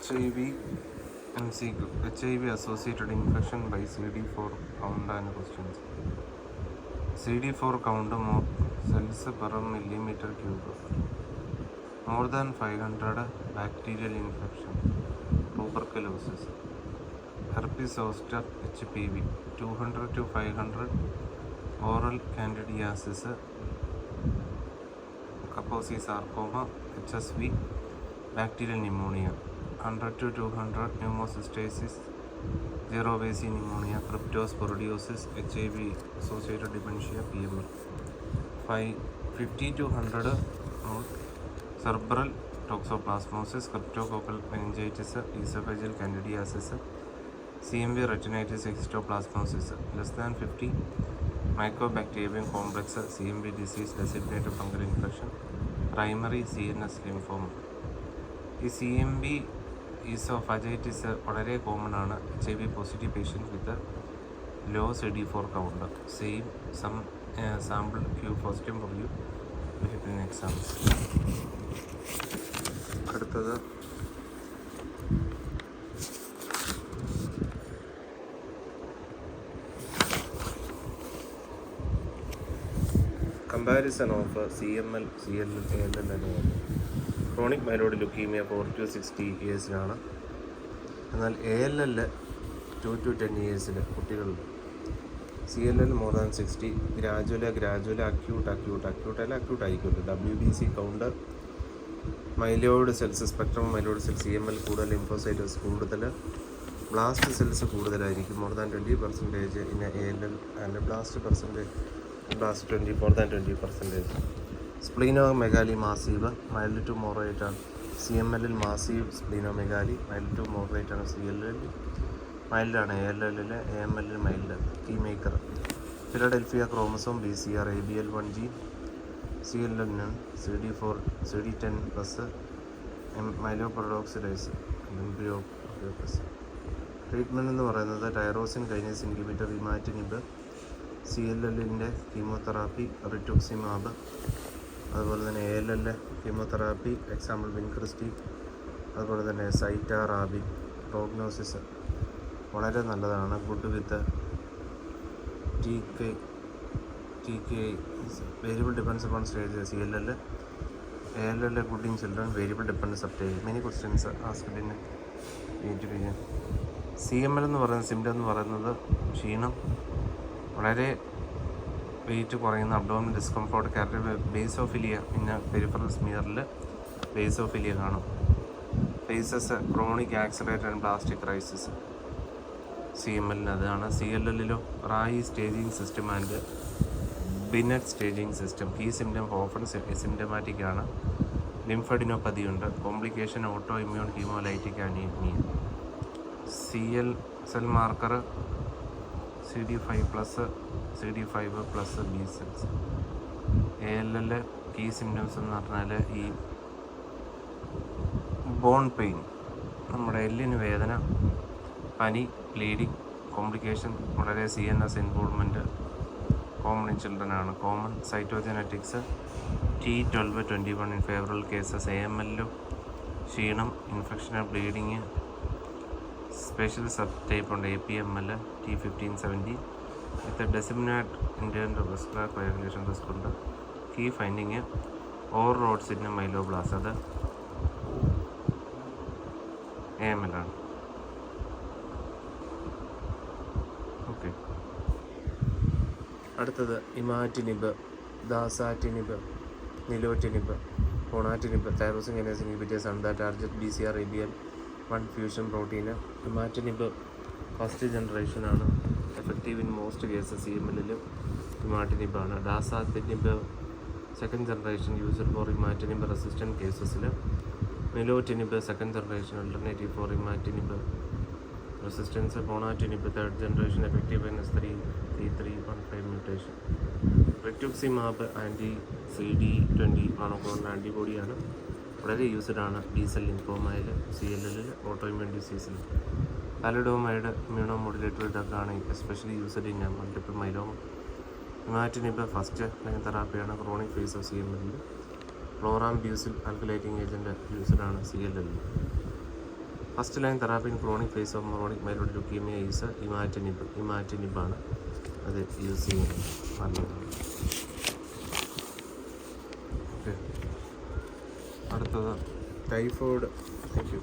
HIV MCQ. HIV associated infection by CD4 count and questions. CD4 count more cells per millimeter cube. More than 500 bacterial infection. Tuberculosis. Herpes zoster HPV. 200 to 500 oral candidiasis. Kaposi sarcoma HSV. Bacterial pneumonia. 100 to 200 pneumocystitis, zero base pneumonia, cryptosporidiosis, HIV associated dementia, PML. 50 to 100 cerebral toxoplasmosis, cryptococcal meningitis, esophageal candidiasis, CMV retinitis, histoplasmosis. Less than 50 mycobacterium complex, CMV disease, designated fungal infection, primary CNS lymphoma. ഈ CMV ഈസോഫാജൈറ്റിസ് വളരെ common ആണ്. HIV positive patients with low CD4 count. Same sample Q first for you in exams. അടുത്തത് comparison of CML, CLL, ALL എന്നിവ. Chronic myeloid leukaemia 4 to 60 ഇയേഴ്സിലാണ്. എന്നാൽ ALL 2 to 10 ഇയേഴ്സിൽ കുട്ടികളിൽ. CLL more than 60. Gradual acute acute ആയിരിക്കുമല്ലോ. WBC count, myeloid cells, spectrum myeloid cells, CML കൂടുതൽ, lymphocytes കൂടുതൽ, blast cells കൂടുതലായിരിക്കും. More than 20% in ALL and blast 20 more than 20%. Splenomegaly massive, mild to moderate ആണ്. CML massive splenomegaly, mild to moderate ആണ്. CLL മൈൽഡാണ്. ALL AML mild. Key marker Philadelphia chromosome, BCR, ABL1 gene, CLL CD4 CD10 plus, myeloperoxidase, എംബ്രിയോപ്ലസ്. Treatment എന്ന് പറയുന്നത് tyrosine kinase inhibitor, imatinib, CLL chemotherapy, rituximab. അതുപോലെ തന്നെ ALL chemotherapy, example വിൻക്രിസ്റ്റി. അതുപോലെ തന്നെ സൈറ്റാറാബിൻ. Prognosis വളരെ നല്ലതാണ്. Good with TK variable depends upon stage. CLL ALL good in children, variable depends up stage. Many questions asked in interview. CML എന്ന് പറയുന്ന symptom എന്ന് പറയുന്നത് ക്ഷീണം, വളരെ വെയിറ്റ് കുറയുന്ന, അബ്ഡോമിനൽ ഡിസ്കംഫോർട്ട്, ബേസോഫിലിയ. പിന്നെ പെരിഫറൽ സ്മിയറിൽ ബേസോഫിലിയ കാണും. Phases chronic accelerated and blastic crisis. CML അതാണ്. CLL Rai staging system and Binet staging system. ഈ സിംറ്റം ഓഫൺ സിംറ്റമാറ്റിക് ആണ്. ലിംഫഡിനോപ്പതി ഉണ്ട്. Complication autoimmune haemolytic anaemia. Cell marker CD5+ B cells. ALL key symptoms എന്ന് പറഞ്ഞാൽ ഈ bone pain, നമ്മുടെ എല്ലിന് വേദന, പനി, ബ്ലീഡിങ്, കോംപ്ലിക്കേഷൻ വളരെ CNS involvement, common in children ആണ്. Common cytogenetics T1221 in favourable cases. AML ക്ഷീണം, infection, bleeding. Special sub type ഉണ്ട്, APML T1570 with disseminated internal vascular coagulation risk ഉണ്ട്. Key finding Auer rods in myeloblast, അത് AML ആണ്. Okay, അടുത്തത് imatinib, dasatinib, nilotinib, ponatinib. Tyrosine kinase inhibitors ആണ്. Target BCR, ABL1 fusion പ്രോട്ടീന്. Imatinib first ജനറേഷനാണ്. Effective in most cases. CML ഇമാറ്റിനിബാണ്. Dasatinib second generation, used for imatinib resistant കേസസിൽ. Nilotinib second generation, alternative for imatinib resistance. Ponatinib third generation, effective NS 3.3.15 mutation. Rituximab CD20 monoclonal ആൻറ്റിബോഡിയാണ്. വളരെ used ആണ് B-സെൽ ലിംഫോമയിൽ, CLL, autoimmune ഡിസീസിൽ. Thalidomide immunomodulatory ഡ്രഗാണ്, especially used in multiple myeloma. Imatinib first line തെറാപ്പിയാണ് chronic phase of CML. Chlorambucil alkylating agent used ആണ് CLL. First line therapy in chronic phase of chronic myeloid leukaemia is ഇമാറ്റിനിബാണ് അത് use ചെയ്യുന്നത് നല്ലതാണ്. Okay, അടുത്തത് typhoid. Thank you.